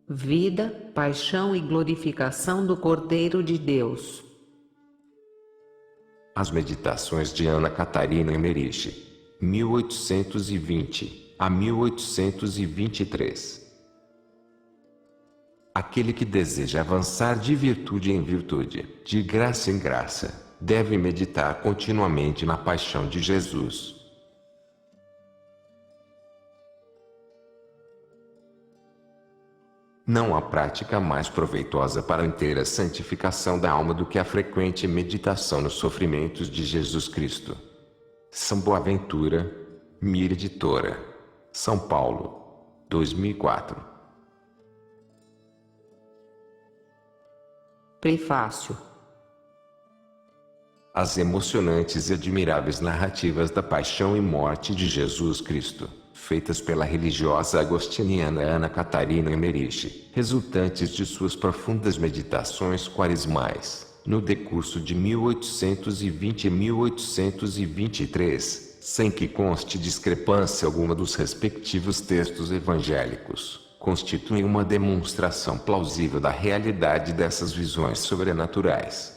vida, paixão e glorificação do Cordeiro de Deus. As Meditações de Ana Catarina Emmerich, 1820 a 1823. Aquele que deseja avançar de virtude em virtude, de graça em graça, deve meditar continuamente na paixão de Jesus. Não há prática mais proveitosa para a inteira santificação da alma do que a frequente meditação nos sofrimentos de Jesus Cristo. São Boaventura, Mir Editora, São Paulo, 2004. Prefácio. As emocionantes e admiráveis narrativas da paixão e morte de Jesus Cristo, feitas pela religiosa agostiniana Ana Catarina Emmerich, resultantes de suas profundas meditações quaresmais, no decurso de 1820 e 1823, sem que conste discrepância alguma dos respectivos textos evangélicos, constituem uma demonstração plausível da realidade dessas visões sobrenaturais.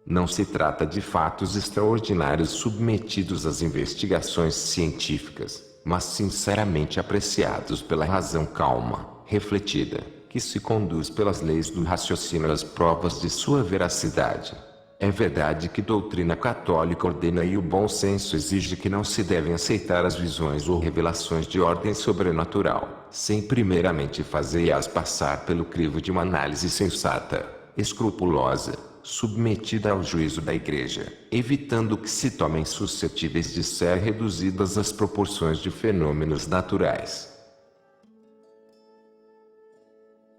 Não se trata de fatos extraordinários submetidos às investigações científicas, mas sinceramente apreciados pela razão calma, refletida, que se conduz pelas leis do raciocínio às provas de sua veracidade. É verdade que a doutrina católica ordena e o bom senso exige que não se devem aceitar as visões ou revelações de ordem sobrenatural, sem primeiramente fazê-las passar pelo crivo de uma análise sensata, escrupulosa, submetida ao juízo da Igreja, evitando que se tomem suscetíveis de ser reduzidas às proporções de fenômenos naturais.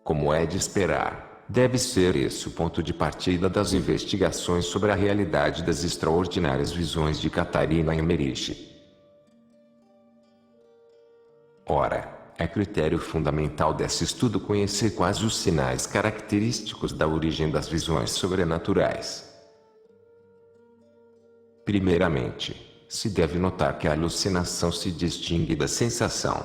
Como é de esperar, deve ser esse o ponto de partida das investigações sobre a realidade das extraordinárias visões de Catarina Emmerich. Ora, é critério fundamental desse estudo conhecer quais os sinais característicos da origem das visões sobrenaturais. Primeiramente, se deve notar que a alucinação se distingue da sensação.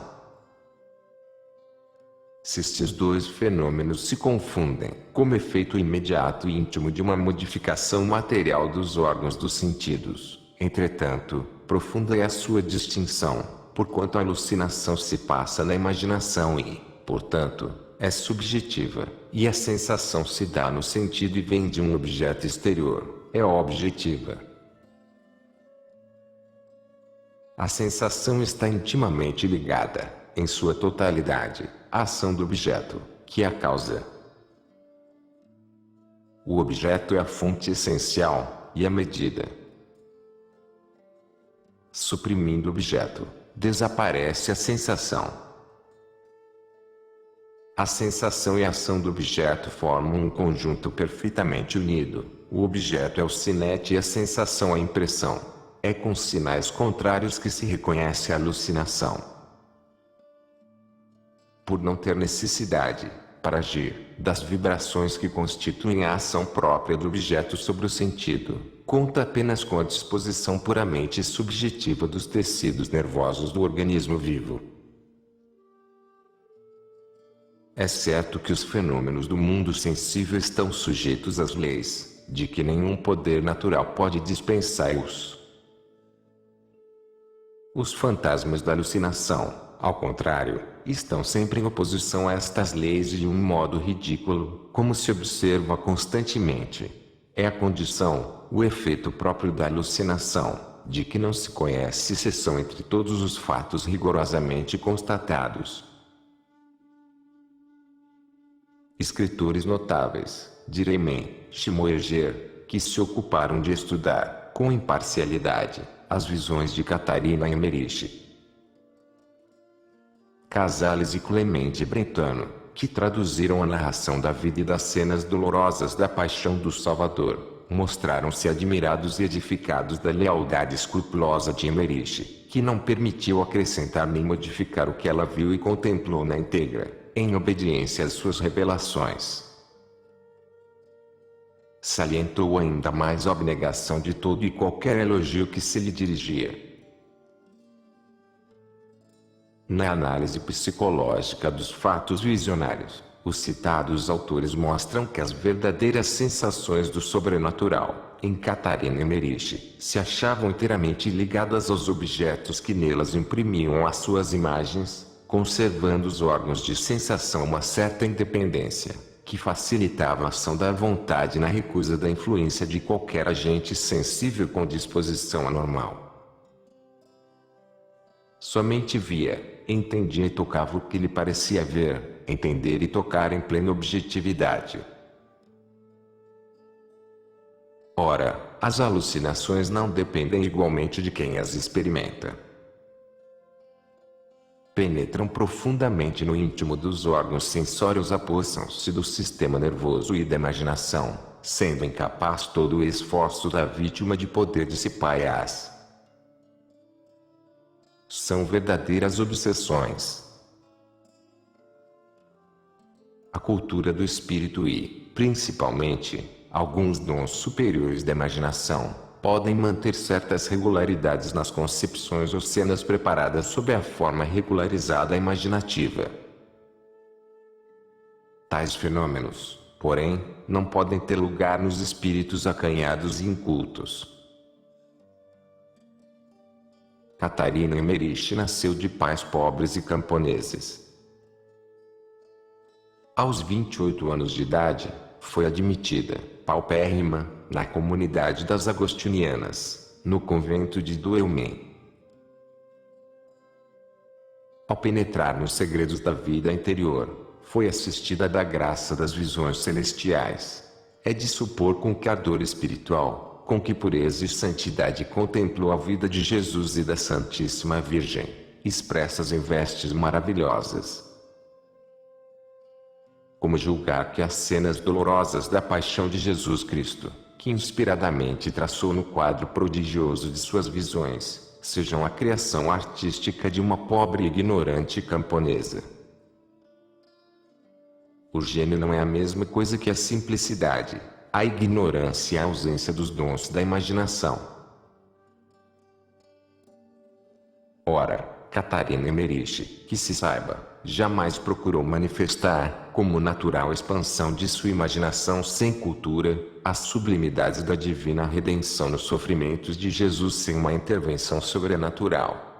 Se estes dois fenômenos se confundem, como efeito imediato e íntimo de uma modificação material dos órgãos dos sentidos, entretanto, profunda é a sua distinção, porquanto a alucinação se passa na imaginação e, portanto, é subjetiva, e a sensação se dá no sentido e vem de um objeto exterior, é objetiva. A sensação está intimamente ligada, em sua totalidade, à ação do objeto, que é a causa. O objeto é a fonte essencial, e a medida. Suprimindo o objeto, desaparece a sensação. A sensação e a ação do objeto formam um conjunto perfeitamente unido. O objeto é o sinete e a sensação a impressão. É com sinais contrários que se reconhece a alucinação. Por não ter necessidade, para agir, das vibrações que constituem a ação própria do objeto sobre o sentido, conta apenas com a disposição puramente subjetiva dos tecidos nervosos do organismo vivo. É certo que os fenômenos do mundo sensível estão sujeitos às leis, de que nenhum poder natural pode dispensá-los. Os fantasmas da alucinação, ao contrário, estão sempre em oposição a estas leis de um modo ridículo, como se observa constantemente. É a condição, o efeito próprio da alucinação, de que não se conhece exceção entre todos os fatos rigorosamente constatados. Escritores notáveis, de Reimann, Schmoeger, que se ocuparam de estudar, com imparcialidade, as visões de Catarina Emmerich. Casales e Clemente Brentano, que traduziram a narração da vida e das cenas dolorosas da paixão do Salvador, mostraram-se admirados e edificados da lealdade escrupulosa de Emmerich, que não permitiu acrescentar nem modificar o que ela viu e contemplou na íntegra, em obediência às suas revelações. Salientou ainda mais a abnegação de todo e qualquer elogio que se lhe dirigia. Na análise psicológica dos fatos visionários, os citados autores mostram que as verdadeiras sensações do sobrenatural, em Catarina Emmerich, se achavam inteiramente ligadas aos objetos que nelas imprimiam as suas imagens, conservando os órgãos de sensação uma certa independência, que facilitava a ação da vontade na recusa da influência de qualquer agente sensível com disposição anormal. Somente via, entendia e tocava o que lhe parecia ver, entender e tocar em plena objetividade. Ora, as alucinações não dependem igualmente de quem as experimenta. Penetram profundamente no íntimo dos órgãos sensórios, apossam-se do sistema nervoso e da imaginação, sendo incapaz todo o esforço da vítima de poder dissipá-las. São verdadeiras obsessões. A cultura do espírito e, principalmente, alguns dons superiores da imaginação, podem manter certas regularidades nas concepções ou cenas preparadas sob a forma regularizada imaginativa. Tais fenômenos, porém, não podem ter lugar nos espíritos acanhados e incultos. Catarina Emmerich nasceu de pais pobres e camponeses. Aos 28 anos de idade, foi admitida, paupérrima, na comunidade das Agostinianas, no convento de Douai. Ao penetrar nos segredos da vida interior, foi assistida da graça das visões celestiais. É de supor com que ardor espiritual, com que pureza e santidade contemplou a vida de Jesus e da Santíssima Virgem, expressas em vestes maravilhosas. Como julgar que as cenas dolorosas da paixão de Jesus Cristo, que inspiradamente traçou no quadro prodigioso de suas visões, sejam a criação artística de uma pobre e ignorante camponesa? O gênio não é a mesma coisa que a simplicidade, a ignorância e a ausência dos dons da imaginação. Ora, Catarina Emmerich, que se saiba, jamais procurou manifestar, como natural expansão de sua imaginação sem cultura, as sublimidades da divina redenção nos sofrimentos de Jesus sem uma intervenção sobrenatural.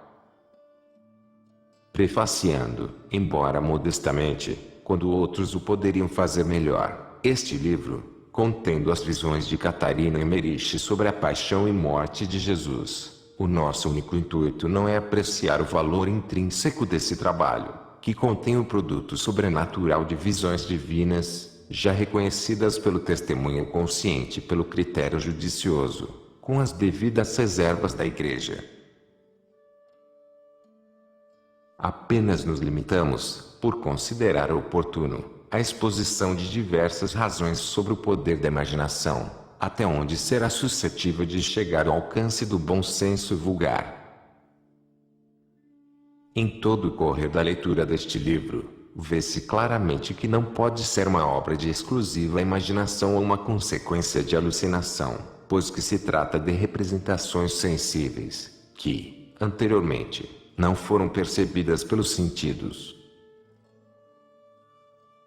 Prefaciando, embora modestamente, quando outros o poderiam fazer melhor, este livro, contendo as visões de Catarina Emmerich sobre a paixão e morte de Jesus, o nosso único intuito não é apreciar o valor intrínseco desse trabalho, que contém o produto sobrenatural de visões divinas, já reconhecidas pelo testemunho consciente e pelo critério judicioso, com as devidas reservas da Igreja. Apenas nos limitamos, por considerar oportuno, a exposição de diversas razões sobre o poder da imaginação, até onde será suscetível de chegar ao alcance do bom senso vulgar. Em todo o correr da leitura deste livro, vê-se claramente que não pode ser uma obra de exclusiva imaginação ou uma consequência de alucinação, pois que se trata de representações sensíveis, que, anteriormente, não foram percebidas pelos sentidos.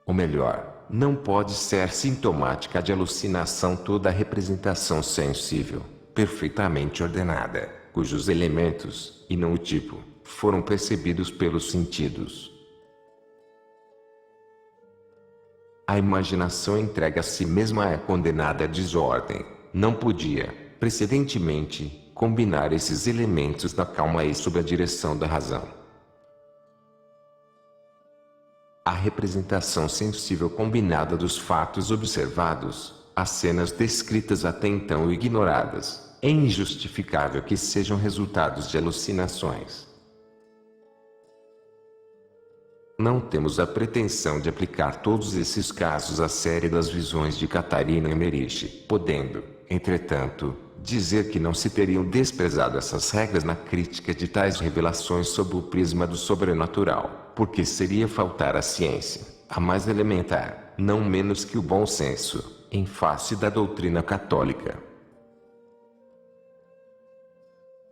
Ou melhor, não pode ser sintomática de alucinação toda a representação sensível, perfeitamente ordenada, cujos elementos, e não o tipo, foram percebidos pelos sentidos. A imaginação entregue a si mesma é condenada à desordem, não podia, precedentemente, combinar esses elementos da calma e sob a direção da razão. A representação sensível combinada dos fatos observados, as cenas descritas até então ignoradas, é injustificável que sejam resultados de alucinações. Não temos a pretensão de aplicar todos esses casos à série das visões de Catarina Emmerich, podendo, entretanto, dizer que não se teriam desprezado essas regras na crítica de tais revelações sob o prisma do sobrenatural, porque seria faltar à ciência, a mais elementar, não menos que o bom senso, em face da doutrina católica.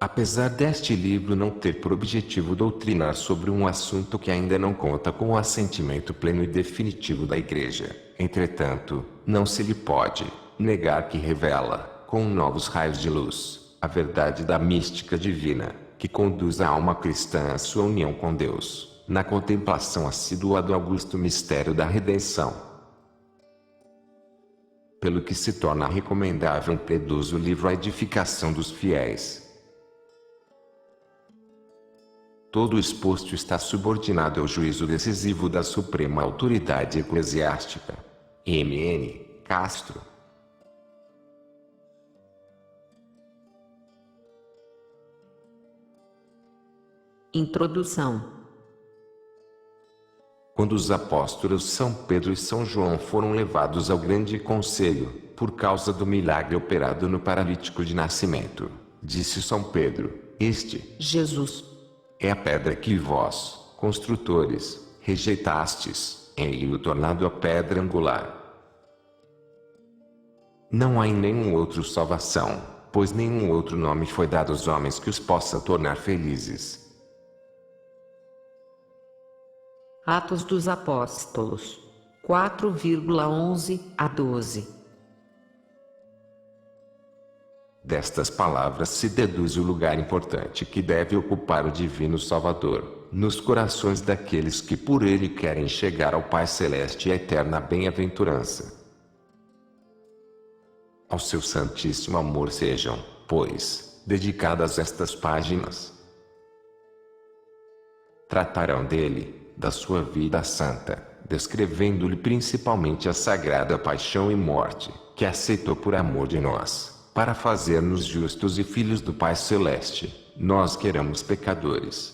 Apesar deste livro não ter por objetivo doutrinar sobre um assunto que ainda não conta com o assentimento pleno e definitivo da Igreja, entretanto, não se lhe pode negar que revela, com novos raios de luz, a verdade da mística divina, que conduz a alma cristã à sua união com Deus, na contemplação assídua do augusto mistério da redenção. Pelo que se torna recomendável um piedoso livro A Edificação dos Fiéis. Todo o exposto está subordinado ao juízo decisivo da Suprema Autoridade Eclesiástica. M.N. Castro. Introdução. Quando os apóstolos São Pedro e São João foram levados ao grande conselho, por causa do milagre operado no paralítico de nascimento, disse São Pedro: Este, Jesus, é a pedra que vós, construtores, rejeitastes, ele o tornado a pedra angular. Não há em nenhum outro salvação, pois nenhum outro nome foi dado aos homens que os possa tornar felizes. Atos dos Apóstolos 4,11 a 12. Destas palavras se deduz o lugar importante que deve ocupar o Divino Salvador, nos corações daqueles que por ele querem chegar ao Pai Celeste e à eterna bem-aventurança. Ao seu santíssimo amor sejam, pois, dedicadas estas páginas. Tratarão dele, da sua vida santa, descrevendo-lhe principalmente a sagrada paixão e morte, que aceitou por amor de nós, para fazer-nos justos e filhos do Pai Celeste, nós que éramos pecadores.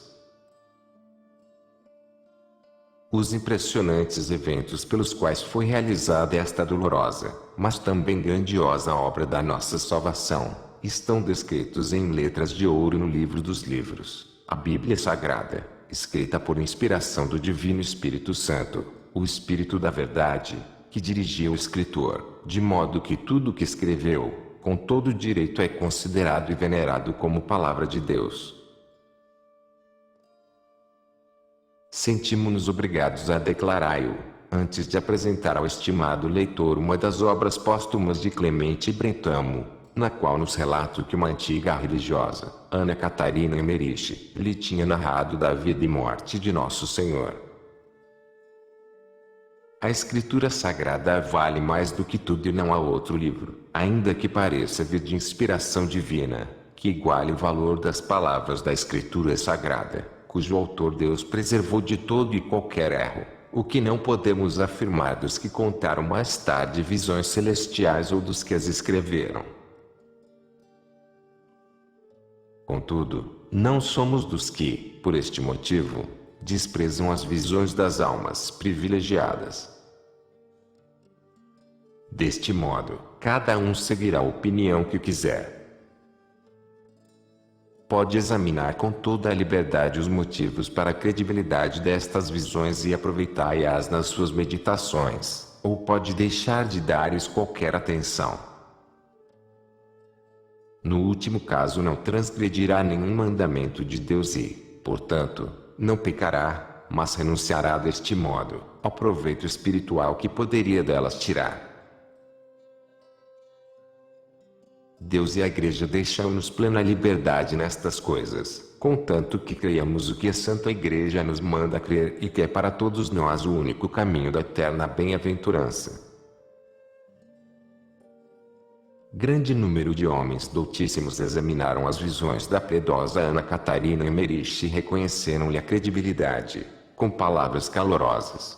Os impressionantes eventos pelos quais foi realizada esta dolorosa, mas também grandiosa obra da nossa salvação, estão descritos em letras de ouro no livro dos livros, a Bíblia Sagrada, escrita por inspiração do Divino Espírito Santo, o Espírito da Verdade, que dirigia o escritor, de modo que tudo o que escreveu, com todo direito é considerado e venerado como palavra de Deus. Sentimos-nos obrigados a declará-lo, antes de apresentar ao estimado leitor uma das obras póstumas de Clemente Brentamo, na qual nos relata que uma antiga religiosa, Ana Catarina Emmerich, lhe tinha narrado da vida e morte de Nosso Senhor. A Escritura Sagrada vale mais do que tudo e não há outro livro, ainda que pareça vir de inspiração divina, que iguale o valor das palavras da Escritura Sagrada, cujo autor Deus preservou de todo e qualquer erro, o que não podemos afirmar dos que contaram mais tarde visões celestiais ou dos que as escreveram. Contudo, não somos dos que, por este motivo, desprezam as visões das almas privilegiadas. Deste modo, cada um seguirá a opinião que quiser. Pode examinar com toda a liberdade os motivos para a credibilidade destas visões e aproveitar-as nas suas meditações, ou pode deixar de dar-lhes qualquer atenção. No último caso não transgredirá nenhum mandamento de Deus e, portanto, não pecará, mas renunciará deste modo ao proveito espiritual que poderia delas tirar. Deus e a Igreja deixam-nos plena liberdade nestas coisas, contanto que creiamos o que a Santa Igreja nos manda crer e que é para todos nós o único caminho da eterna bem-aventurança. Grande número de homens doutíssimos examinaram as visões da piedosa Ana Catarina Emmerich e reconheceram-lhe a credibilidade, com palavras calorosas.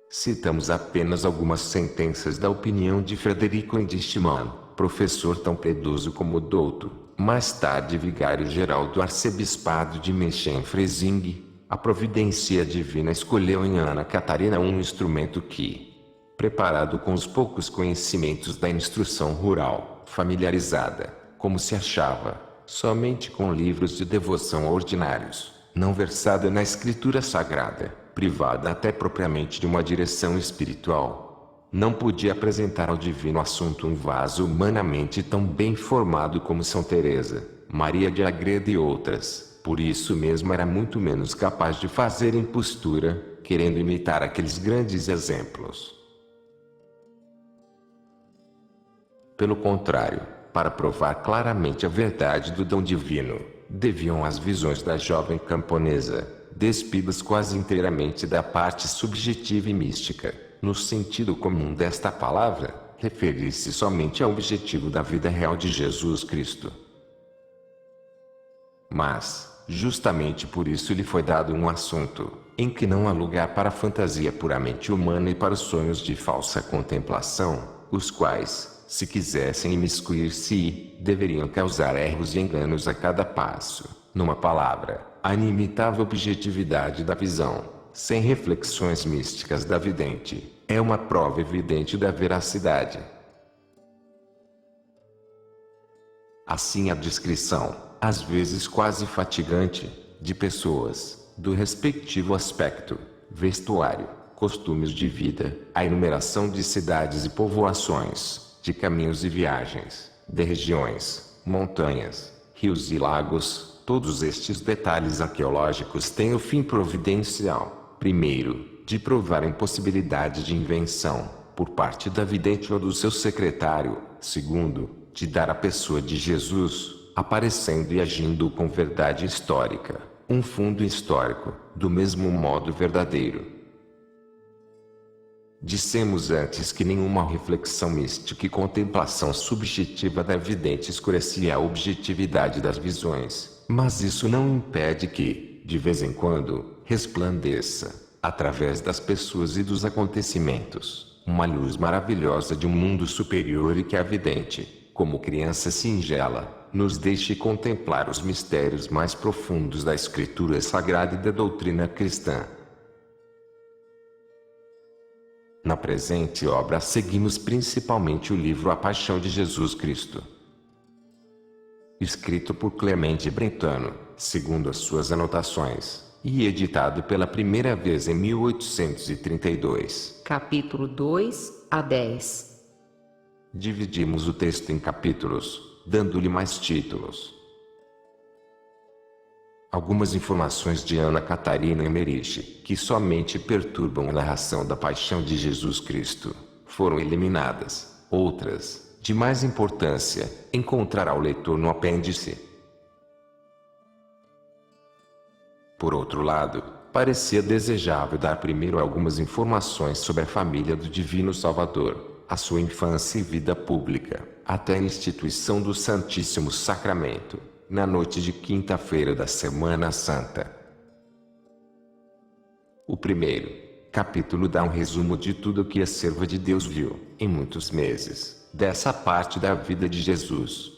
Citamos apenas algumas sentenças da opinião de Frederico Endistmann, professor tão piedoso como douto, mais tarde vigário-geral do arcebispado de München-Freising. A providência divina escolheu em Ana Catarina um instrumento que, preparado com os poucos conhecimentos da instrução rural, familiarizada, como se achava, somente com livros de devoção ordinários, não versada na Escritura Sagrada, privada até propriamente de uma direção espiritual, não podia apresentar ao divino assunto um vaso humanamente tão bem formado como São Teresa, Maria de Agreda e outras. Por isso mesmo era muito menos capaz de fazer impostura, querendo imitar aqueles grandes exemplos. Pelo contrário, para provar claramente a verdade do dom divino, deviam as visões da jovem camponesa, despidas quase inteiramente da parte subjetiva e mística, no sentido comum desta palavra, referir-se somente ao objetivo da vida real de Jesus Cristo. Mas, justamente por isso lhe foi dado um assunto, em que não há lugar para a fantasia puramente humana e para os sonhos de falsa contemplação, os quais, se quisessem imiscuir-se, deveriam causar erros e enganos a cada passo. Numa palavra, a inimitável objetividade da visão, sem reflexões místicas da vidente, é uma prova evidente da veracidade. Assim a descrição, às vezes quase fatigante, de pessoas, do respectivo aspecto, vestuário, costumes de vida, a enumeração de cidades e povoações, de caminhos e viagens, de regiões, montanhas, rios e lagos, todos estes detalhes arqueológicos têm o fim providencial, primeiro, de provar a impossibilidade de invenção, por parte da vidente ou do seu secretário, segundo, de dar à pessoa de Jesus, aparecendo e agindo com verdade histórica, um fundo histórico, do mesmo modo verdadeiro. Dissemos antes que nenhuma reflexão mística e contemplação subjetiva da vidente escurecia a objetividade das visões, mas isso não impede que, de vez em quando, resplandeça, através das pessoas e dos acontecimentos, uma luz maravilhosa de um mundo superior e que a vidente, como criança singela, nos deixe contemplar os mistérios mais profundos da Escritura Sagrada e da doutrina cristã. Na presente obra seguimos principalmente o livro A Paixão de Jesus Cristo, escrito por Clemente Brentano, segundo as suas anotações, e editado pela primeira vez em 1832. Capítulo 2 a 10. Dividimos o texto em capítulos, dando-lhe mais títulos. Algumas informações de Ana Catarina Emmerich, que somente perturbam a narração da paixão de Jesus Cristo, foram eliminadas. Outras, de mais importância, encontrará o leitor no apêndice. Por outro lado, parecia desejável dar primeiro algumas informações sobre a família do Divino Salvador, a sua infância e vida pública, até a instituição do Santíssimo Sacramento, na noite de quinta-feira da Semana Santa. O primeiro capítulo dá um resumo de tudo o que a serva de Deus viu, em muitos meses, dessa parte da vida de Jesus.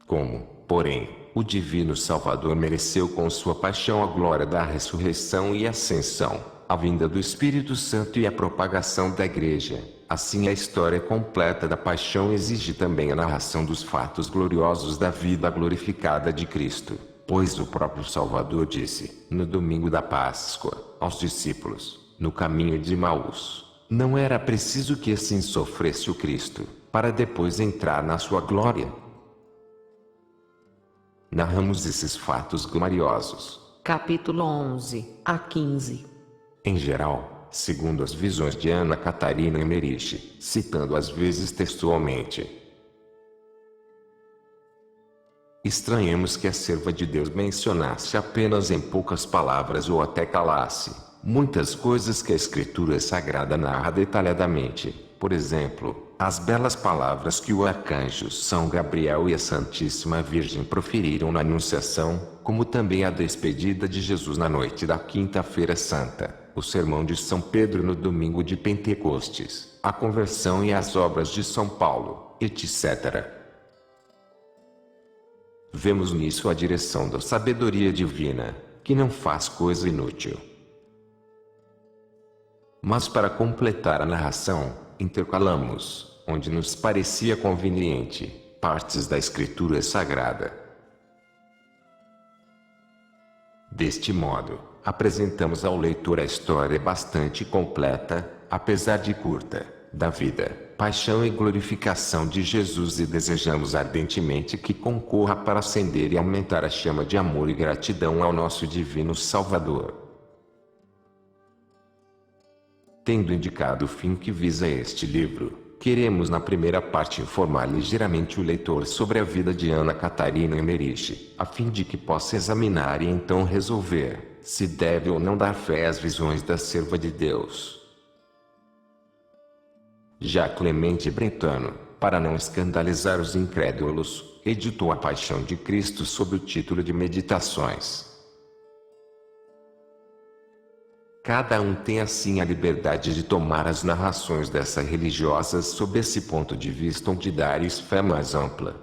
Como, porém, o Divino Salvador mereceu com sua paixão a glória da ressurreição e ascensão, a vinda do Espírito Santo e a propagação da Igreja, assim a história completa da paixão exige também a narração dos fatos gloriosos da vida glorificada de Cristo, pois o próprio Salvador disse, no domingo da Páscoa, aos discípulos, no caminho de Emaús, não era preciso que assim sofresse o Cristo, para depois entrar na sua glória. Narramos esses fatos gloriosos. Capítulo 11 a 15. Em geral, segundo as visões de Ana Catarina Emmerich, citando às vezes textualmente. Estranhamos que a serva de Deus mencionasse apenas em poucas palavras ou até calasse muitas coisas que a Escritura Sagrada narra detalhadamente, por exemplo, as belas palavras que o arcanjo São Gabriel e a Santíssima Virgem proferiram na Anunciação, como também a despedida de Jesus na noite da Quinta-feira Santa, o sermão de São Pedro no domingo de Pentecostes, a conversão e as obras de São Paulo, etc. Vemos nisso a direção da sabedoria divina, que não faz coisa inútil. Mas para completar a narração, intercalamos, onde nos parecia conveniente, partes da Escritura Sagrada. Deste modo, apresentamos ao leitor a história bastante completa, apesar de curta, da vida, paixão e glorificação de Jesus e desejamos ardentemente que concorra para acender e aumentar a chama de amor e gratidão ao nosso Divino Salvador. Tendo indicado o fim que visa este livro, queremos na primeira parte informar ligeiramente o leitor sobre a vida de Ana Catarina Emmerich, a fim de que possa examinar e então resolver se deve ou não dar fé às visões da serva de Deus. Já Clemente Brentano, para não escandalizar os incrédulos, editou A Paixão de Cristo sob o título de Meditações. Cada um tem assim a liberdade de tomar as narrações dessas religiosas sob esse ponto de vista ou de dar-lhes fé mais ampla.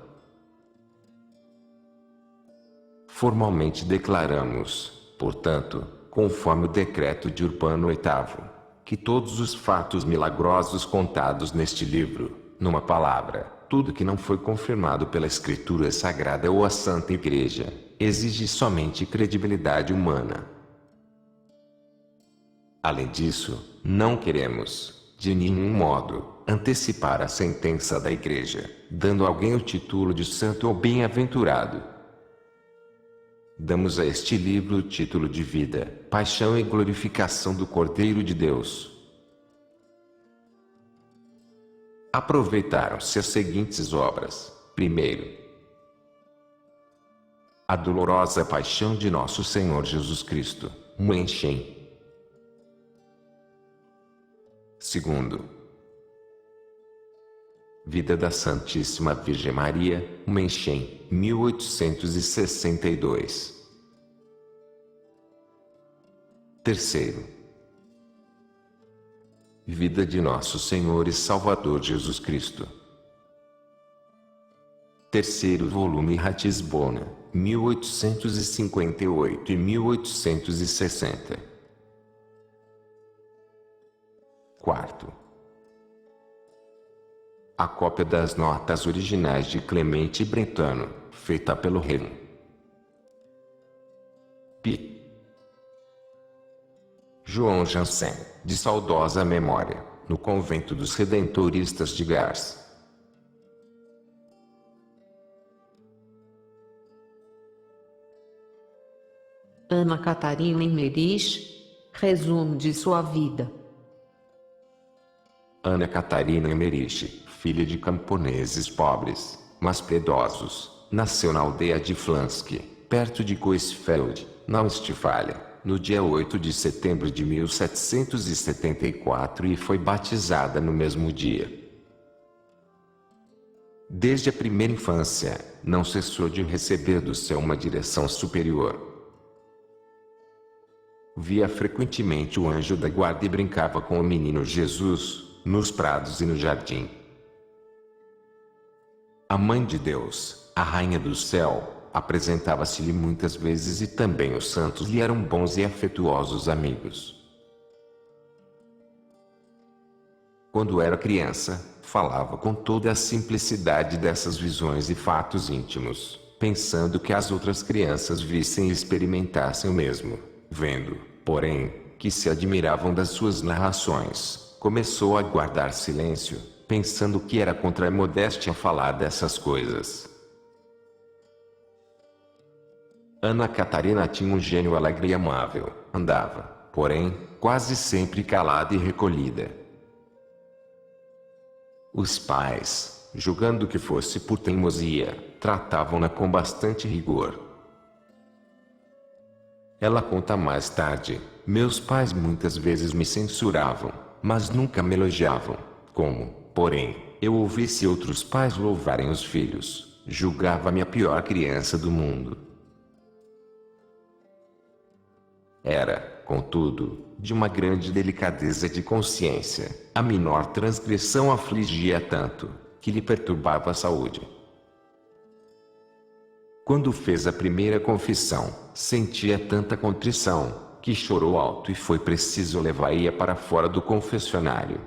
Formalmente declaramos, portanto, conforme o decreto de Urbano VIII, que todos os fatos milagrosos contados neste livro, numa palavra, tudo que não foi confirmado pela Escritura Sagrada ou a Santa Igreja, exige somente credibilidade humana. Além disso, não queremos, de nenhum modo, antecipar a sentença da Igreja, dando a alguém o título de santo ou bem-aventurado. Damos a este livro o título de Vida, Paixão e Glorificação do Cordeiro de Deus. Aproveitaram-se as seguintes obras. Primeiro, a dolorosa paixão de nosso Senhor Jesus Cristo, Muenchen. Segundo, Vida da Santíssima Virgem Maria, Muenchen, 1862. Terceiro, Vida de Nosso Senhor e Salvador Jesus Cristo. Terceiro volume Ratisbona, 1858 e 1860. Quarto, a cópia das notas originais de Clemente Brentano, feita pelo Rev. P. João Jansen, de saudosa memória, no convento dos Redentoristas de Gars. Ana Catarina Emmerich, resumo de sua vida. Ana Catarina Emmerich, filha de camponeses pobres, mas piedosos, nasceu na aldeia de Flansk, perto de Coesfeld, na Westfália, no dia 8 de setembro de 1774 e foi batizada no mesmo dia. Desde a primeira infância, não cessou de receber do céu uma direção superior. Via frequentemente o anjo da guarda e brincava com o menino Jesus, nos prados e no jardim. A Mãe de Deus, a Rainha do Céu, apresentava-se-lhe muitas vezes e também os santos lhe eram bons e afetuosos amigos. Quando era criança, falava com toda a simplicidade dessas visões e fatos íntimos, pensando que as outras crianças vissem e experimentassem o mesmo, vendo, porém, que se admiravam das suas narrações. Começou a guardar silêncio, pensando que era contra a modéstia falar dessas coisas. Ana Catarina tinha um gênio alegre e amável, andava, porém, quase sempre calada e recolhida. Os pais, julgando que fosse por teimosia, tratavam-na com bastante rigor. Ela conta mais tarde, meus pais muitas vezes me censuravam, mas nunca me elogiavam, como, porém, eu ouvisse outros pais louvarem os filhos, julgava-me a pior criança do mundo. Era, contudo, de uma grande delicadeza de consciência, a menor transgressão afligia tanto, que lhe perturbava a saúde. Quando fez a primeira confissão, sentia tanta contrição, que chorou alto e foi preciso levá-la para fora do confessionário.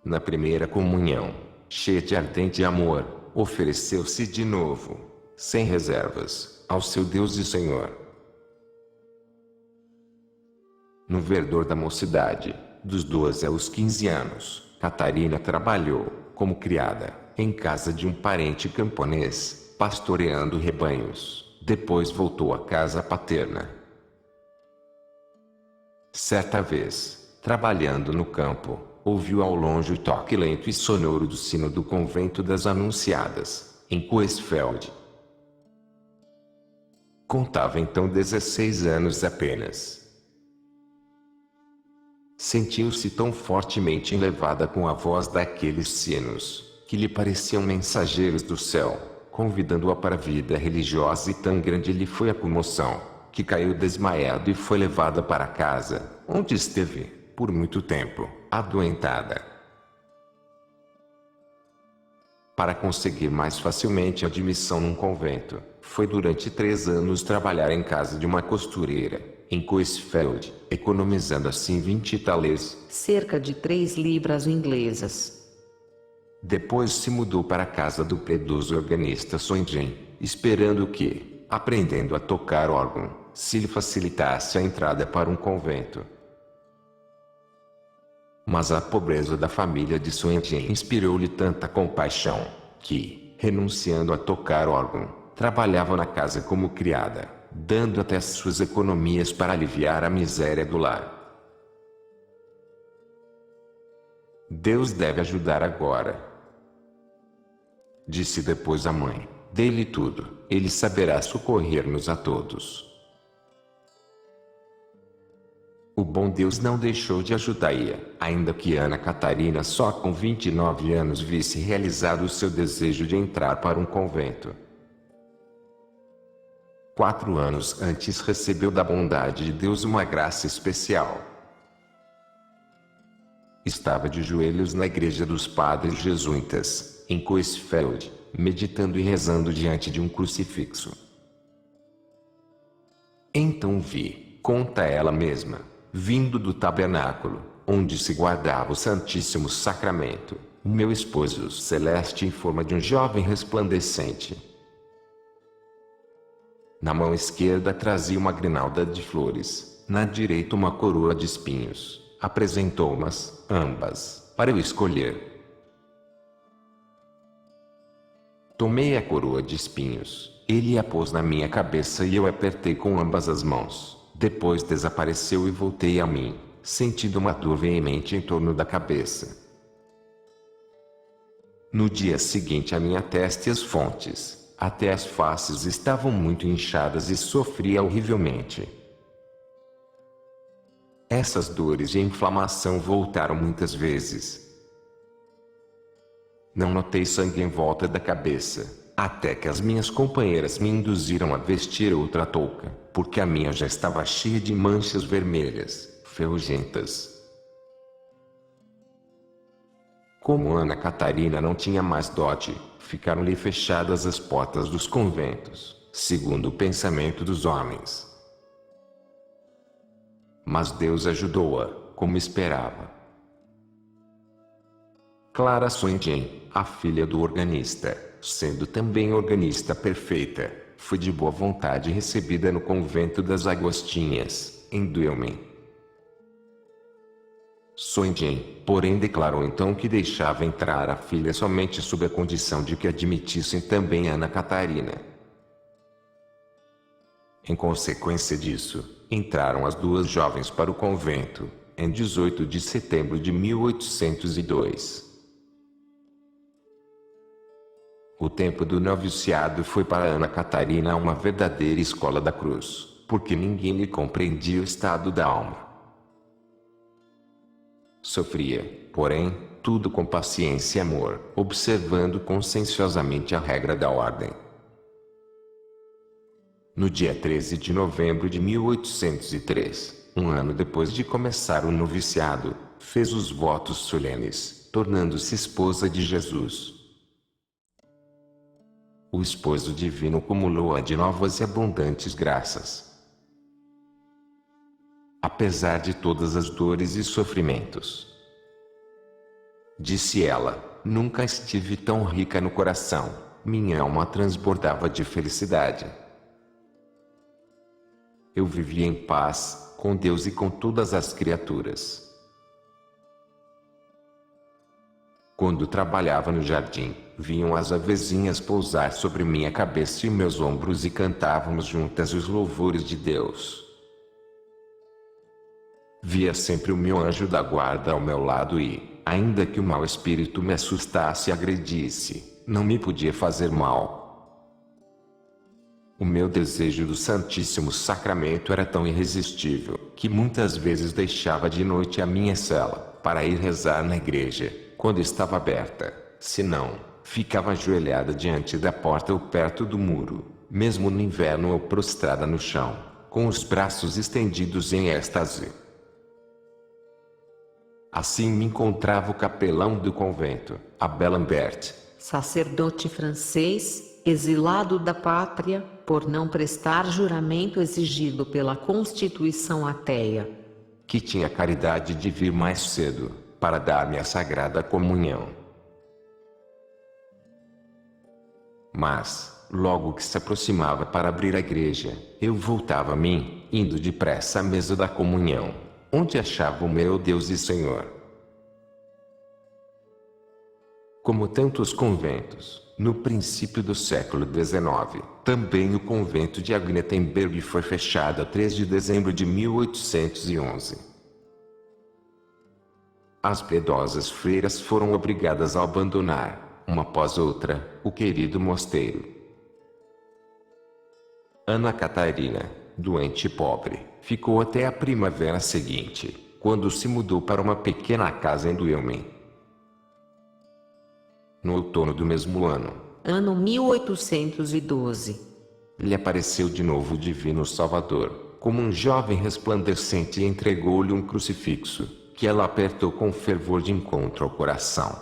Na primeira comunhão, cheia de ardente amor, ofereceu-se de novo, sem reservas, ao seu Deus e Senhor. No verdor da mocidade, dos 12 aos 15 anos, Catarina trabalhou, como criada, em casa de um parente camponês, pastoreando rebanhos. Depois voltou à casa paterna. Certa vez, trabalhando no campo, ouviu ao longe o toque lento e sonoro do sino do convento das Anunciadas, em Coesfeld. Contava então 16 anos apenas. Sentiu-se tão fortemente enlevada com a voz daqueles sinos, que lhe pareciam mensageiros do céu, convidando-a para a vida religiosa, e tão grande lhe foi a comoção, que caiu desmaiada e foi levada para casa, onde esteve, por muito tempo, adoentada. Para conseguir mais facilmente admissão num convento, foi durante 3 anos trabalhar em casa de uma costureira, em Coesfeld, economizando assim 20 talers, cerca de 3 libras inglesas. Depois se mudou para a casa do piedoso organista Soindgen, esperando que, aprendendo a tocar órgão, se lhe facilitasse a entrada para um convento. Mas a pobreza da família de Soindgen inspirou-lhe tanta compaixão, que, renunciando a tocar órgão, trabalhava na casa como criada, dando até suas economias para aliviar a miséria do lar. Deus deve ajudar agora, disse depois a mãe. Dê-lhe tudo, ele saberá socorrer-nos a todos. O bom Deus não deixou de ajudá-la, ainda que Ana Catarina só com 29 anos visse realizado o seu desejo de entrar para um convento. 4 anos antes recebeu da bondade de Deus uma graça especial. Estava de joelhos na igreja dos padres jesuítas, em Coesfeld, meditando e rezando diante de um crucifixo. Então vi, conta ela mesma, vindo do tabernáculo, onde se guardava o Santíssimo Sacramento, o meu esposo celeste em forma de um jovem resplandecente. Na mão esquerda trazia uma grinalda de flores, na direita uma coroa de espinhos. Apresentou-mas, ambas, para eu escolher. Tomei a coroa de espinhos, ele a pôs na minha cabeça e eu apertei com ambas as mãos. Depois desapareceu e voltei a mim, sentindo uma dor veemente em torno da cabeça. No dia seguinte a minha testa e as fontes, até as faces estavam muito inchadas e sofria horrivelmente. Essas dores e inflamação voltaram muitas vezes. Não notei sangue em volta da cabeça, até que as minhas companheiras me induziram a vestir outra touca, porque a minha já estava cheia de manchas vermelhas, ferrugentas. Como Ana Catarina não tinha mais dote, ficaram-lhe fechadas as portas dos conventos, segundo o pensamento dos homens. Mas Deus ajudou-a, como esperava. Clara Soindgen, a filha do organista, sendo também organista perfeita, foi de boa vontade recebida no convento das Agostinhas, em Duelmen. Soindgen, porém, declarou então que deixava entrar a filha somente sob a condição de que admitissem também Ana Catarina. Em consequência disso, entraram as duas jovens para o convento, em 18 de setembro de 1802. O tempo do noviciado foi para Ana Catarina uma verdadeira escola da cruz, porque ninguém lhe compreendia o estado da alma. Sofria, porém, tudo com paciência e amor, observando conscienciosamente a regra da ordem. No dia 13 de novembro de 1803, um ano depois de começar o noviciado, fez os votos solenes, tornando-se esposa de Jesus. O esposo divino cumulou-a de novas e abundantes graças. Apesar de todas as dores e sofrimentos, disse ela, nunca estive tão rica no coração, minha alma transbordava de felicidade. Eu vivia em paz, com Deus e com todas as criaturas. Quando trabalhava no jardim, vinham as avezinhas pousar sobre minha cabeça e meus ombros e cantávamos juntas os louvores de Deus. Via sempre o meu anjo da guarda ao meu lado e, ainda que o mau espírito me assustasse e agredisse, não me podia fazer mal. O meu desejo do Santíssimo Sacramento era tão irresistível, que muitas vezes deixava de noite a minha cela, para ir rezar na igreja, quando estava aberta. Se não, ficava ajoelhada diante da porta ou perto do muro, mesmo no inverno ou prostrada no chão, com os braços estendidos em êxtase. Assim me encontrava o capelão do convento, Abel Lambert, sacerdote francês, exilado da pátria, por não prestar juramento exigido pela Constituição ateia, que tinha a caridade de vir mais cedo, para dar-me a Sagrada Comunhão. Mas, logo que se aproximava para abrir a igreja, eu voltava a mim, indo depressa à mesa da comunhão, onde achava o meu Deus e Senhor. Como tantos conventos, no princípio do século XIX, também o convento de Agnetenberg foi fechado a 3 de dezembro de 1811. As piedosas freiras foram obrigadas a abandonar, uma após outra, o querido mosteiro. Ana Catarina, doente e pobre, ficou até a primavera seguinte, quando se mudou para uma pequena casa em Duelmen. No outono do mesmo ano 1812, lhe apareceu de novo o Divino Salvador, como um jovem resplandecente, e entregou-lhe um crucifixo, que ela apertou com fervor de encontro ao coração.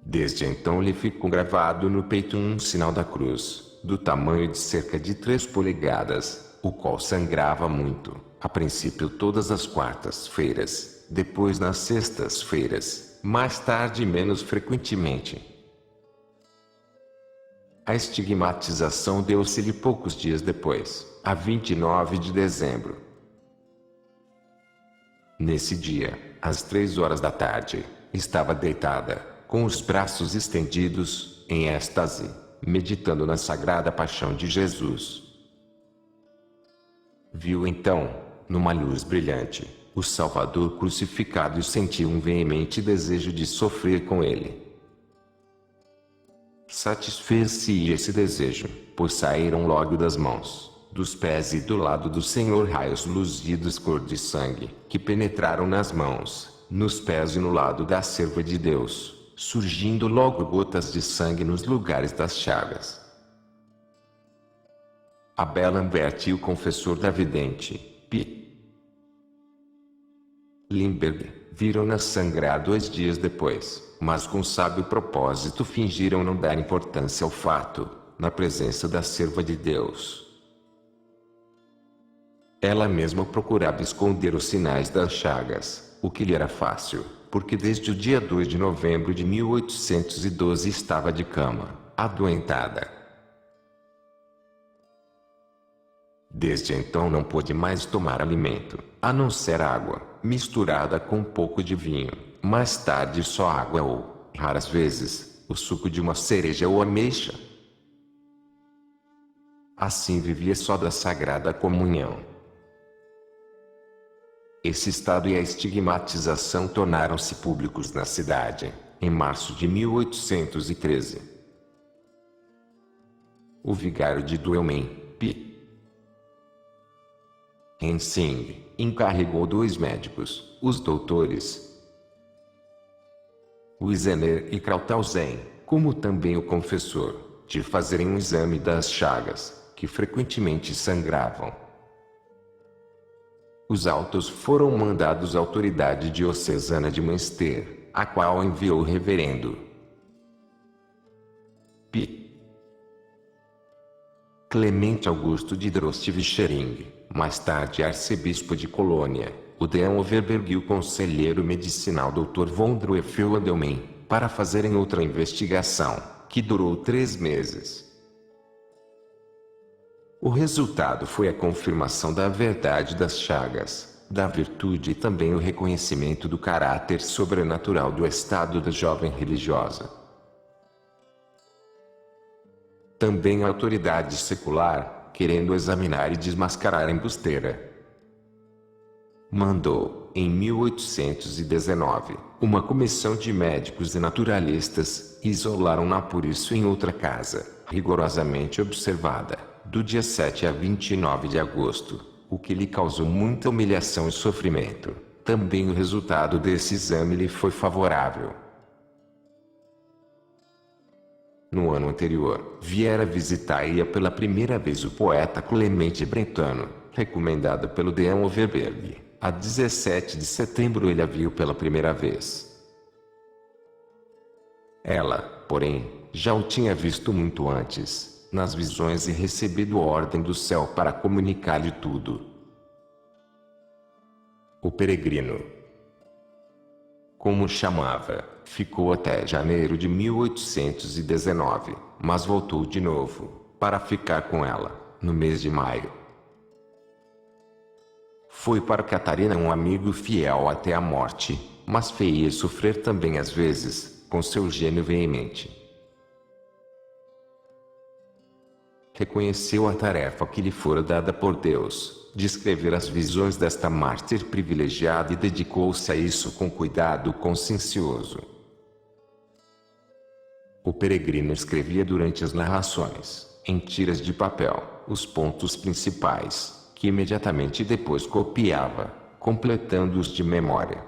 Desde então lhe ficou gravado no peito um sinal da cruz, do tamanho de cerca de 3 polegadas, o qual sangrava muito, a princípio todas as quartas-feiras, depois nas sextas-feiras, mais tarde e menos frequentemente. A estigmatização deu-se-lhe poucos dias depois, a 29 de dezembro. Nesse dia, às 3 horas da tarde, estava deitada, com os braços estendidos, em êxtase, meditando na Sagrada Paixão de Jesus. Viu então, numa luz brilhante, o Salvador crucificado e sentiu um veemente desejo de sofrer com ele. Satisfez-se esse desejo, pois saíram logo das mãos, dos pés e do lado do Senhor raios luzidos cor de sangue, que penetraram nas mãos, nos pés e no lado da serva de Deus, surgindo logo gotas de sangue nos lugares das chagas. Abel Lambert e o confessor da vidente, P. Limberg, viram-na sangrar 2 dias depois, mas com sábio propósito fingiram não dar importância ao fato, na presença da serva de Deus. Ela mesma procurava esconder os sinais das chagas, o que lhe era fácil, porque desde o dia 2 de novembro de 1812 estava de cama, adoentada. Desde então não pôde mais tomar alimento, a não ser água, misturada com um pouco de vinho, mais tarde só água ou, raras vezes, o suco de uma cereja ou ameixa. Assim vivia só da Sagrada Comunhão. Esse estado e a estigmatização tornaram-se públicos na cidade, em março de 1813. O vigário de Duelmen, P. Hensing, encarregou 2 médicos, os doutores Wisener e Krauthausen, como também o confessor, de fazerem um exame das chagas, que frequentemente sangravam. Os autos foram mandados à autoridade diocesana de Münster, a qual enviou o reverendo P. Clemente Augusto de Droste-Vichering, mais tarde arcebispo de Colônia, o Dean Overberg e o conselheiro medicinal Dr. von Droeffel-Adelman, para fazerem outra investigação, que durou 3 meses. O resultado foi a confirmação da verdade das chagas, da virtude e também o reconhecimento do caráter sobrenatural do estado da jovem religiosa. Também a autoridade secular, querendo examinar e desmascarar a embusteira, mandou, em 1819, uma comissão de médicos e naturalistas, e isolaram-na por isso em outra casa, rigorosamente observada, do dia 7 a 29 de agosto, o que lhe causou muita humilhação e sofrimento. Também o resultado desse exame lhe foi favorável. No ano anterior, viera visitar-a pela primeira vez o poeta Clemente Brentano, recomendado pelo Deão Overberg. A 17 de setembro ele a viu pela primeira vez. Ela, porém, já o tinha visto muito antes, nas visões e recebido ordem do céu para comunicar-lhe tudo. O peregrino, como o chamava, ficou até janeiro de 1819, mas voltou de novo, para ficar com ela, no mês de maio. Foi para Catarina um amigo fiel até a morte, mas fez sofrer também às vezes, com seu gênio veemente. Reconheceu a tarefa que lhe fora dada por Deus, de escrever as visões desta mártir privilegiada e dedicou-se a isso com cuidado consciencioso. O peregrino escrevia durante as narrações, em tiras de papel, os pontos principais, que imediatamente depois copiava, completando-os de memória.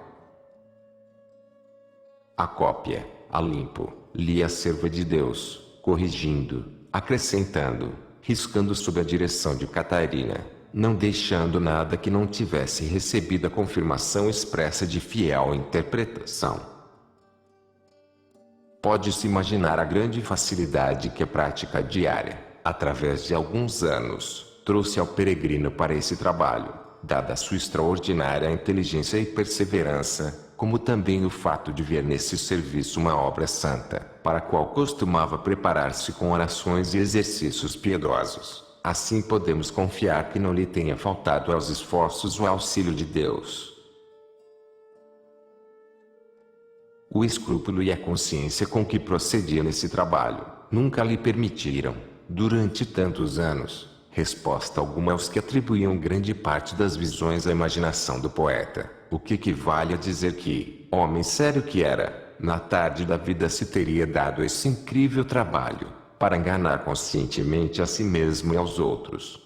A cópia, a limpo, lia a serva de Deus, corrigindo, acrescentando, riscando sob a direção de Catarina, não deixando nada que não tivesse recebido a confirmação expressa de fiel interpretação. Pode-se imaginar a grande facilidade que a prática diária, através de alguns anos, trouxe ao peregrino para esse trabalho, dada a sua extraordinária inteligência e perseverança, como também o fato de ver nesse serviço uma obra santa, para a qual costumava preparar-se com orações e exercícios piedosos. Assim podemos confiar que não lhe tenha faltado aos esforços o auxílio de Deus. O escrúpulo e a consciência com que procedia nesse trabalho, nunca lhe permitiram, durante tantos anos, resposta alguma aos que atribuíam grande parte das visões à imaginação do poeta, o que equivale a dizer que, homem sério que era, na tarde da vida se teria dado esse incrível trabalho, para enganar conscientemente a si mesmo e aos outros.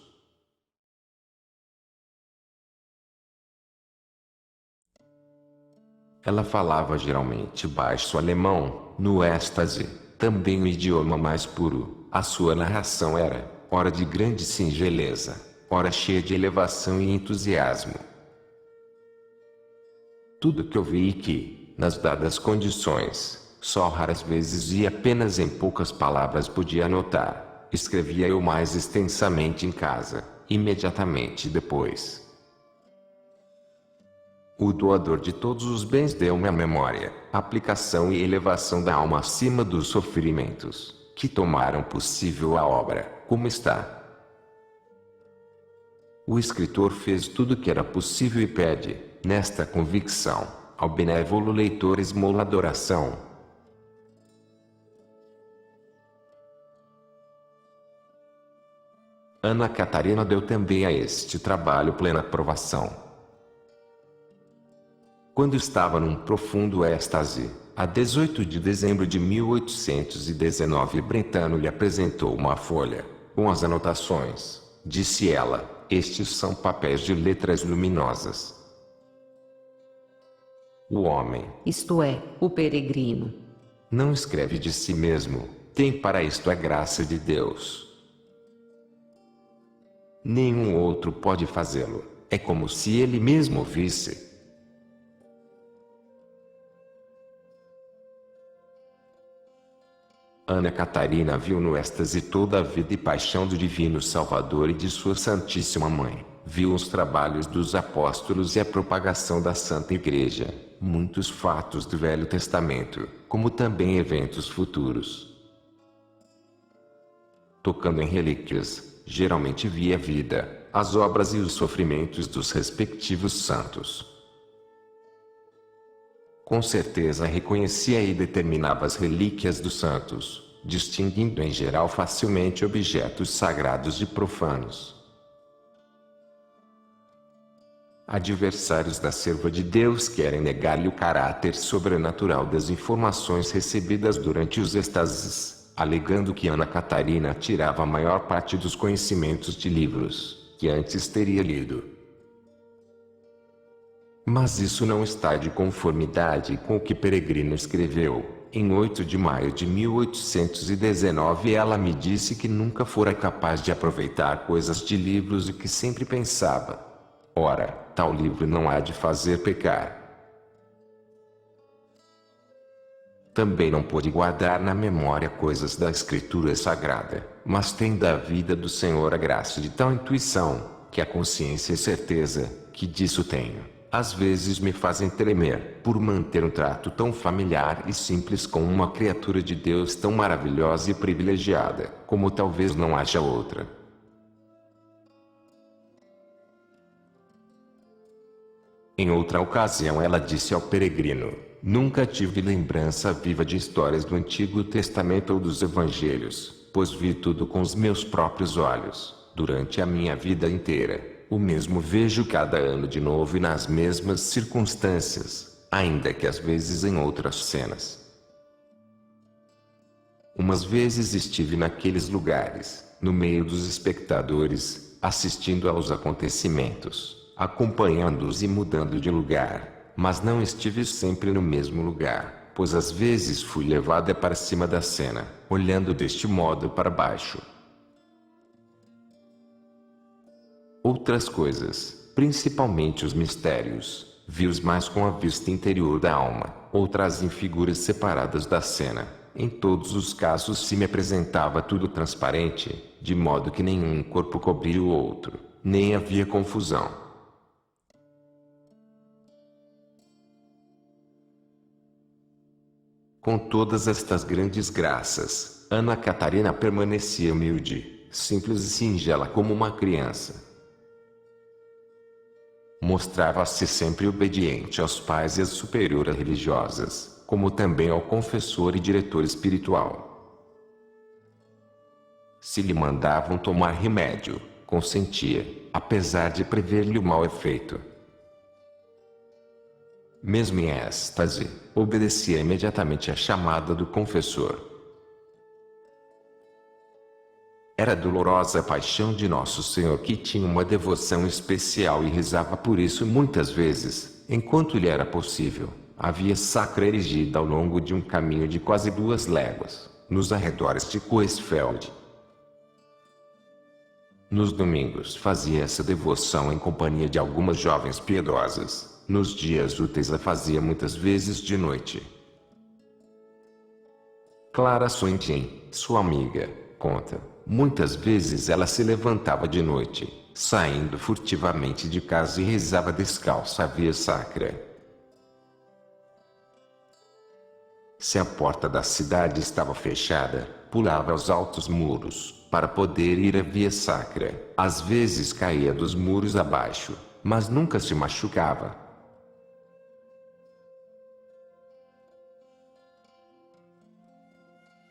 Ela falava geralmente baixo alemão, no êxtase, também o idioma mais puro. A sua narração era, ora de grande singeleza, ora cheia de elevação e entusiasmo. Tudo que eu vi e que, nas dadas condições, só raras vezes e apenas em poucas palavras podia anotar, escrevia eu mais extensamente em casa, imediatamente depois. O doador de todos os bens deu-me a memória, aplicação e elevação da alma acima dos sofrimentos, que tomaram possível a obra, como está. O escritor fez tudo o que era possível e pede, nesta convicção, ao benévolo leitor esmola adoração. Ana Catarina deu também a este trabalho plena aprovação. Quando estava num profundo êxtase, a 18 de dezembro de 1819 Brentano lhe apresentou uma folha, com as anotações. Disse ela, estes são papéis de letras luminosas. O homem, isto é, o peregrino, não escreve de si mesmo, tem para isto a graça de Deus. Nenhum outro pode fazê-lo, é como se ele mesmo visse. Ana Catarina viu no êxtase toda a vida e paixão do Divino Salvador e de sua Santíssima Mãe, viu os trabalhos dos apóstolos e a propagação da Santa Igreja, muitos fatos do Velho Testamento, como também eventos futuros. Tocando em relíquias, geralmente via a vida, as obras e os sofrimentos dos respectivos santos. Com certeza reconhecia e determinava as relíquias dos santos, distinguindo em geral facilmente objetos sagrados de profanos. Adversários da serva de Deus querem negar-lhe o caráter sobrenatural das informações recebidas durante os êxtases, alegando que Ana Catarina tirava a maior parte dos conhecimentos de livros que antes teria lido. Mas isso não está de conformidade com o que Peregrino escreveu. Em 8 de maio de 1819 ela me disse que nunca fora capaz de aproveitar coisas de livros e que sempre pensava: ora, tal livro não há de fazer pecar. Também não pôde guardar na memória coisas da Escritura Sagrada, mas tem da vida do Senhor a graça de tal intuição, que a consciência e certeza, que disso tenho, às vezes me fazem tremer, por manter um trato tão familiar e simples com uma criatura de Deus tão maravilhosa e privilegiada, como talvez não haja outra. Em outra ocasião ela disse ao Peregrino: nunca tive lembrança viva de histórias do Antigo Testamento ou dos Evangelhos, pois vi tudo com os meus próprios olhos, durante a minha vida inteira. O mesmo vejo cada ano de novo e nas mesmas circunstâncias, ainda que às vezes em outras cenas. Umas vezes estive naqueles lugares, no meio dos espectadores, assistindo aos acontecimentos, acompanhando-os e mudando de lugar, mas não estive sempre no mesmo lugar, pois às vezes fui levada para cima da cena, olhando deste modo para baixo. Outras coisas, principalmente os mistérios, vi-os mais com a vista interior da alma, outras em figuras separadas da cena. Em todos os casos se me apresentava tudo transparente, de modo que nenhum corpo cobria o outro, nem havia confusão. Com todas estas grandes graças, Ana Catarina permanecia humilde, simples e singela como uma criança. Mostrava-se sempre obediente aos pais e às superioras religiosas, como também ao confessor e diretor espiritual. Se lhe mandavam tomar remédio, consentia, apesar de prever-lhe o mau efeito. Mesmo em êxtase, obedecia imediatamente à chamada do confessor. Era dolorosa a paixão de Nosso Senhor, que tinha uma devoção especial e rezava por isso muitas vezes, enquanto lhe era possível, a via sacra erigida ao longo de um caminho de quase 2 léguas, nos arredores de Coesfeld. Nos domingos fazia essa devoção em companhia de algumas jovens piedosas, nos dias úteis a fazia muitas vezes de noite. Clara Soentin, sua amiga, conta: muitas vezes ela se levantava de noite, saindo furtivamente de casa e rezava descalça a via sacra. Se a porta da cidade estava fechada, pulava aos altos muros, para poder ir à via sacra. Às vezes caía dos muros abaixo, mas nunca se machucava.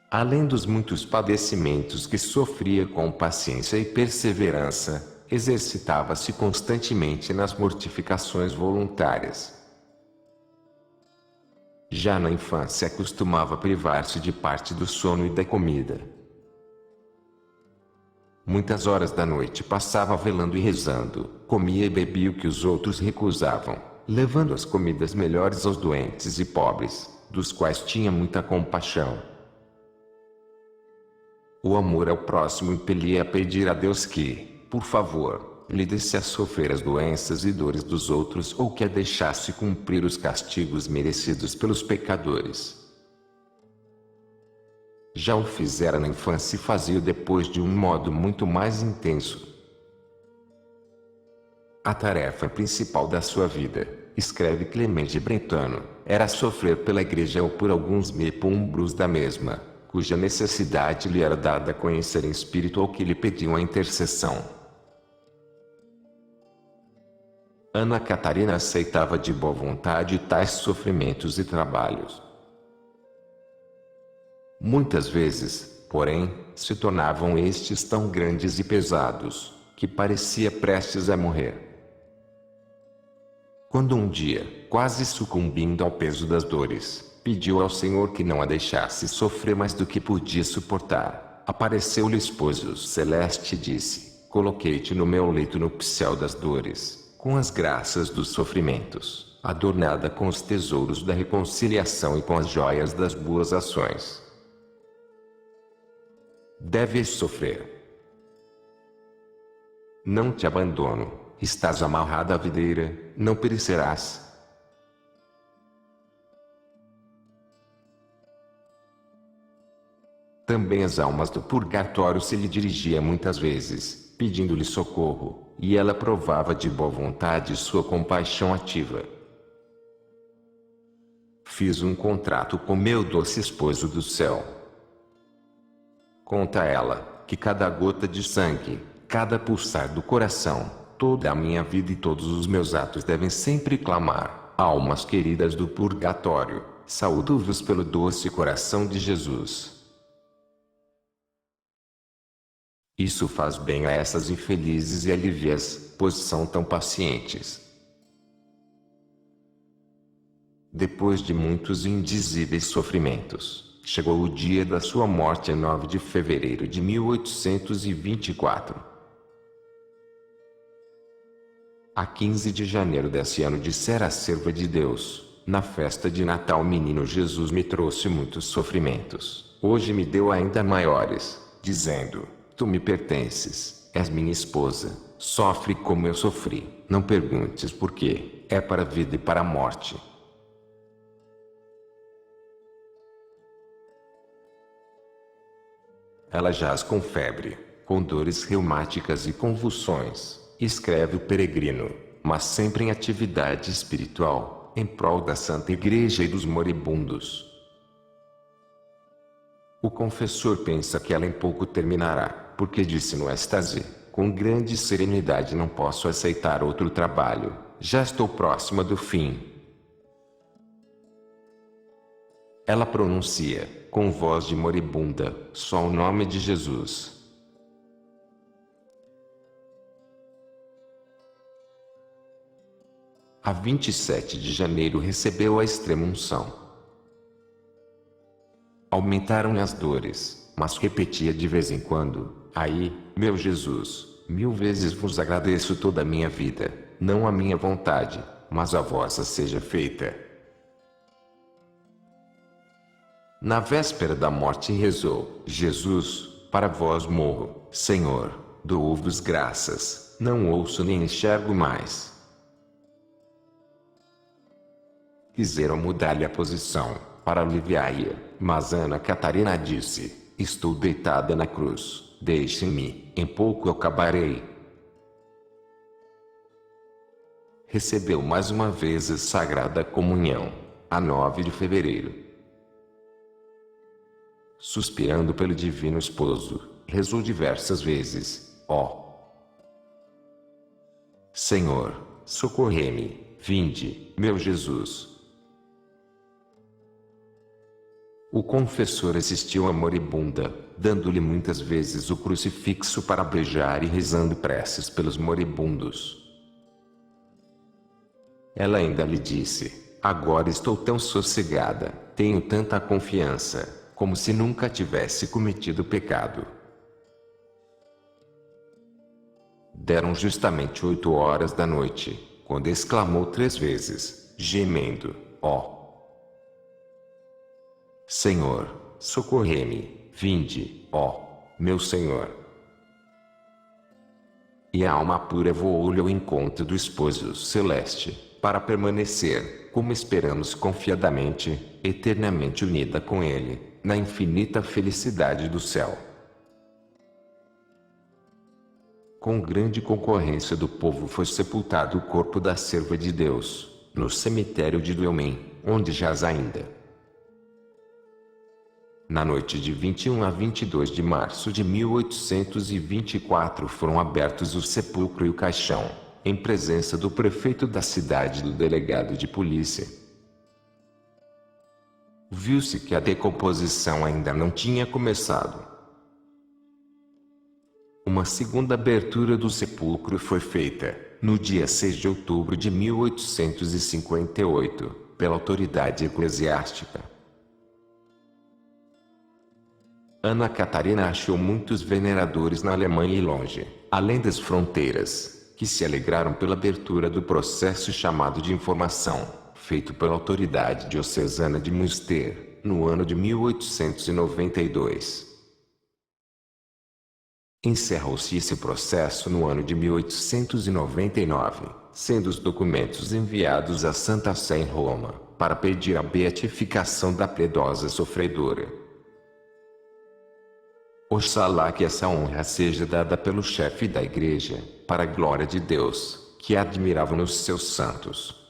Além dos muitos padecimentos que sofria com paciência e perseverança, exercitava-se constantemente nas mortificações voluntárias. Já na infância costumava privar-se de parte do sono e da comida. Muitas horas da noite passava velando e rezando, comia e bebia o que os outros recusavam, levando as comidas melhores aos doentes e pobres, dos quais tinha muita compaixão. O amor ao próximo impelia a pedir a Deus que, por favor, lhe desse a sofrer as doenças e dores dos outros ou que a deixasse cumprir os castigos merecidos pelos pecadores. Já o fizera na infância e fazia-o depois de um modo muito mais intenso. A tarefa principal da sua vida, escreve Clemente Brentano, era sofrer pela igreja ou por alguns membros da mesma, cuja necessidade lhe era dada a conhecer em espírito ou que lhe pediam a intercessão. Ana Catarina aceitava de boa vontade tais sofrimentos e trabalhos. Muitas vezes, porém, se tornavam estes tão grandes e pesados, que parecia prestes a morrer. Quando um dia, quase sucumbindo ao peso das dores, pediu ao Senhor que não a deixasse sofrer mais do que podia suportar, apareceu-lhe o esposo celeste e disse: coloquei-te no meu leito nupcial das dores, com as graças dos sofrimentos, adornada com os tesouros da reconciliação e com as joias das boas ações. Deves sofrer. Não te abandono. Estás amarrado à videira, não perecerás. Também as almas do purgatório se lhe dirigia muitas vezes, pedindo-lhe socorro, e ela provava de boa vontade sua compaixão ativa. Fiz um contrato com meu doce esposo do céu. Conta ela, que cada gota de sangue, cada pulsar do coração, toda a minha vida e todos os meus atos devem sempre clamar: almas queridas do purgatório, saúdo-vos pelo doce coração de Jesus. Isso faz bem a essas infelizes e alivia-as, pois são tão pacientes. Depois de muitos e indizíveis sofrimentos, chegou o dia da sua morte em 9 de fevereiro de 1824. A 15 de janeiro desse ano dissera a serva de Deus: na festa de Natal o menino Jesus me trouxe muitos sofrimentos, hoje me deu ainda maiores, dizendo: tu me pertences, és minha esposa, sofre como eu sofri, não perguntes por quê, é para a vida e para a morte. Ela jaz com febre, com dores reumáticas e convulsões, escreve o peregrino, mas sempre em atividade espiritual, em prol da Santa Igreja e dos moribundos. O confessor pensa que ela em pouco terminará, porque disse no êxtase, com grande serenidade: não posso aceitar outro trabalho, já estou próxima do fim. Ela pronuncia, com voz de moribunda, só o nome de Jesus. A 27 de janeiro recebeu a extrema-unção. Aumentaram-lhe as dores, mas repetia de vez em quando: ai, meu Jesus, 1000 vezes vos agradeço toda a minha vida, não a minha vontade, mas a vossa seja feita. Na véspera da morte rezou: Jesus, para vós morro, Senhor, dou-vos graças, não ouço nem enxergo mais. Quiseram mudar-lhe a posição, para aliviar-lhe, mas Ana Catarina disse: estou deitada na cruz, deixe-me, em pouco eu acabarei. Recebeu mais uma vez a Sagrada Comunhão, a 9 de fevereiro. Suspirando pelo Divino Esposo, rezou diversas vezes: ó Senhor, socorrei-me, vinde, meu Jesus. O confessor assistiu à moribunda, dando-lhe muitas vezes o crucifixo para beijar e rezando preces pelos moribundos. Ela ainda lhe disse: agora estou tão sossegada, tenho tanta confiança, como se nunca tivesse cometido pecado. Deram justamente 8 horas da noite, quando exclamou 3 vezes, gemendo: ó Senhor, socorrei-me, vinde, ó meu Senhor. E a alma pura voou-lhe ao encontro do esposo celeste, para permanecer, como esperamos confiadamente, eternamente unida com ele, na infinita felicidade do céu. Com grande concorrência do povo foi sepultado o corpo da serva de Deus, no cemitério de Duelmen, onde jaz ainda. Na noite de 21 a 22 de março de 1824 foram abertos o sepulcro e o caixão, em presença do prefeito da cidade e do delegado de polícia. Viu-se que a decomposição ainda não tinha começado. Uma segunda abertura do sepulcro foi feita, no dia 6 de outubro de 1858, pela autoridade eclesiástica. Ana Catarina achou muitos veneradores na Alemanha e longe, além das fronteiras, que se alegraram pela abertura do processo chamado de informação, feito pela autoridade diocesana de Münster, no ano de 1892. Encerrou-se esse processo no ano de 1899, sendo os documentos enviados à Santa Sé em Roma, para pedir a beatificação da piedosa sofredora. Oxalá que essa honra seja dada pelo chefe da Igreja, para a glória de Deus, que admirava nos seus santos.